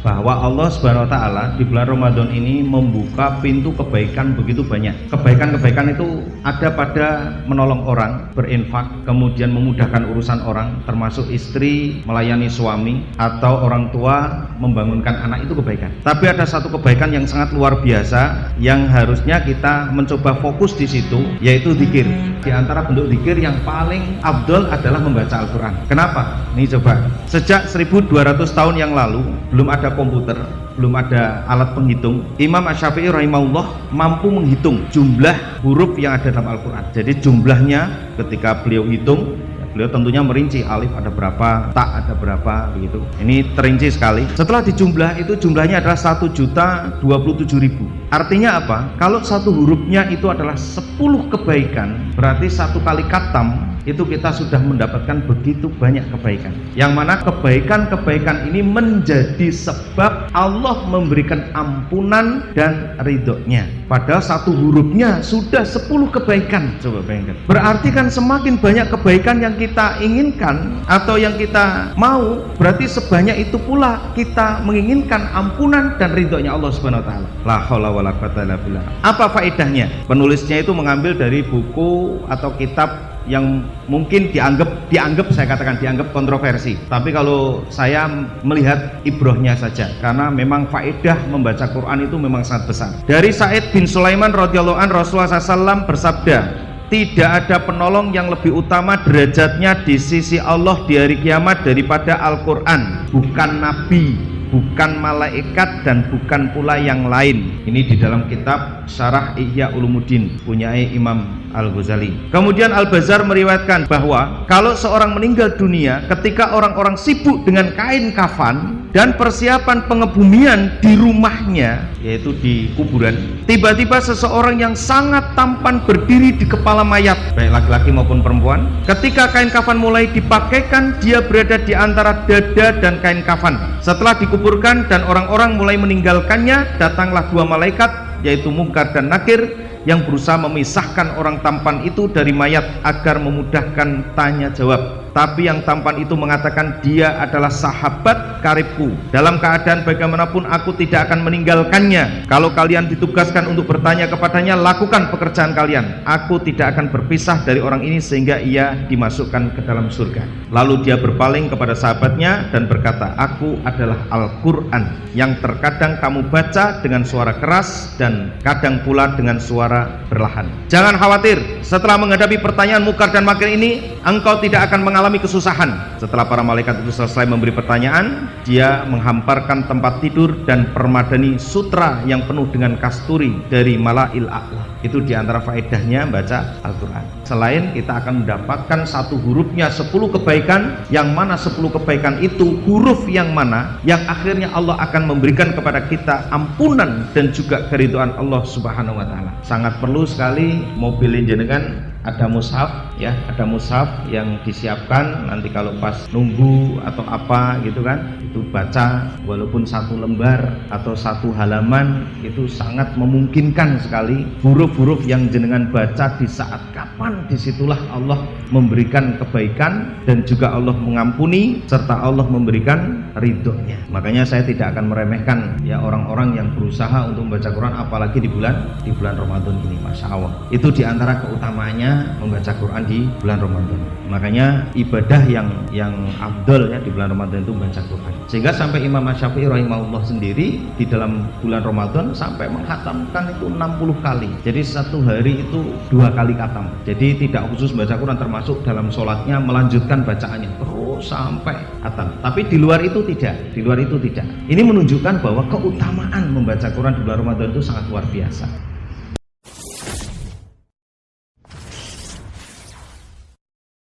bahwa Allah Subhanahu wa taala di bulan Ramadan ini membuka pintu kebaikan begitu banyak. Kebaikan-kebaikan itu ada pada menolong orang, berinfak, kemudian memudahkan urusan orang, termasuk istri melayani suami atau orang tua membangunkan anak, itu kebaikan. Tapi ada satu kebaikan yang sangat luar biasa yang harusnya kita mencoba fokus di situ, yaitu zikir. Di antara bentuk zikir yang paling afdol adalah membaca Al-Quran. Kenapa? Nih coba, sejak 1200 tahun yang lalu belum ada komputer, belum ada alat penghitung. Imam Asy-Syafi'i rahimahullah mampu menghitung jumlah huruf yang ada dalam Al-Quran. Jadi jumlahnya ketika beliau hitung, beliau tentunya merinci, alif ada berapa, tak ada berapa, begitu. Ini terinci sekali. Setelah dijumlah, itu jumlahnya adalah 1.027.000. Artinya apa? Kalau satu hurufnya itu adalah 10 kebaikan, berarti satu kali khatam itu kita sudah mendapatkan begitu banyak kebaikan. Yang mana kebaikan-kebaikan ini menjadi sebab Allah memberikan ampunan dan ridhonya. Padahal satu hurufnya sudah 10 kebaikan. Coba bayangkan. Berarti kan semakin banyak kebaikan yang kita inginkan atau yang kita mau, berarti sebanyak itu pula kita menginginkan ampunan dan ridhonya Allah Subhanahu wa taala. La haula wala quwwata illa billah. Apa faedahnya? Penulisnya itu mengambil dari buku atau kitab yang mungkin dianggap saya katakan dianggap kontroversi, tapi kalau saya melihat ibrohnya saja, karena memang faedah membaca Quran itu memang sangat besar. Dari Sa'id bin Sulaiman radhiyallahu an, Rasulullah SAW bersabda, tidak ada penolong yang lebih utama derajatnya di sisi Allah di hari kiamat daripada Al-Quran, bukan nabi, bukan malaikat, dan bukan pula yang lain. Ini di dalam kitab Syarah Ihya Ulumuddin punyai Imam Al-Ghazali. Kemudian Al-Bazzar meriwayatkan bahwa kalau seorang meninggal dunia, ketika orang-orang sibuk dengan kain kafan dan persiapan pengebumian di rumahnya, yaitu di kuburan, tiba-tiba seseorang yang sangat tampan berdiri di kepala mayat, baik laki-laki maupun perempuan. Ketika kain kafan mulai dipakaikan, dia berada di antara dada dan kain kafan. Setelah dikuburkan dan orang-orang mulai meninggalkannya, datanglah dua malaikat, yaitu Munkar dan Nakir, yang berusaha memisahkan orang tampan itu dari mayat agar memudahkan tanya jawab. Tapi yang tampan itu mengatakan, dia adalah sahabat karibku, dalam keadaan bagaimanapun aku tidak akan meninggalkannya. Kalau kalian ditugaskan untuk bertanya kepadanya, lakukan pekerjaan kalian. Aku tidak akan berpisah dari orang ini sehingga ia dimasukkan ke dalam surga. Lalu dia berpaling kepada sahabatnya dan berkata, aku adalah Al-Quran yang terkadang kamu baca dengan suara keras dan kadang pula dengan suara perlahan. Jangan khawatir, setelah menghadapi pertanyaan Munkar dan Nakir ini, engkau tidak akan mengalami kesusahan. Setelah para malaikat itu selesai memberi pertanyaan, dia menghamparkan tempat tidur dan permadani sutra yang penuh dengan kasturi dari Mala'il A'la. Itu diantara faedahnya baca Al-Quran. Selain kita akan mendapatkan satu hurufnya 10 kebaikan, yang mana 10 kebaikan itu huruf yang mana yang akhirnya Allah akan memberikan kepada kita ampunan dan juga keridhaan Allah Subhanahu wa taala. Sangat perlu sekali mobil jenengan ada mushaf, ya, ada mushaf yang disiapkan nanti kalau pas nunggu atau apa gitu kan, itu baca walaupun satu lembar atau satu halaman, itu sangat memungkinkan sekali. Huruf-huruf yang jenengan baca di saat kapan, disitulah Allah memberikan kebaikan dan juga Allah mengampuni serta Allah memberikan ridhonya. Makanya saya tidak akan meremehkan ya orang-orang yang berusaha untuk membaca Quran, apalagi di bulan Ramadan ini. Masya Allah, itu diantara keutamaannya membaca Quran di bulan Ramadan. Makanya ibadah yang afdol ya di bulan Ramadan itu membaca Quran. Sehingga sampai Imam Asy-Syafi'i rahimahullah sendiri di dalam bulan Ramadan sampai menghatamkan itu 60 kali. Jadi satu hari itu 2 kali khatam. Jadi tidak khusus membaca Quran, termasuk dalam sholatnya melanjutkan bacaannya terus sampai khatam. Tapi di luar itu tidak. Ini menunjukkan bahwa keutamaan membaca Quran di bulan Ramadan itu sangat luar biasa.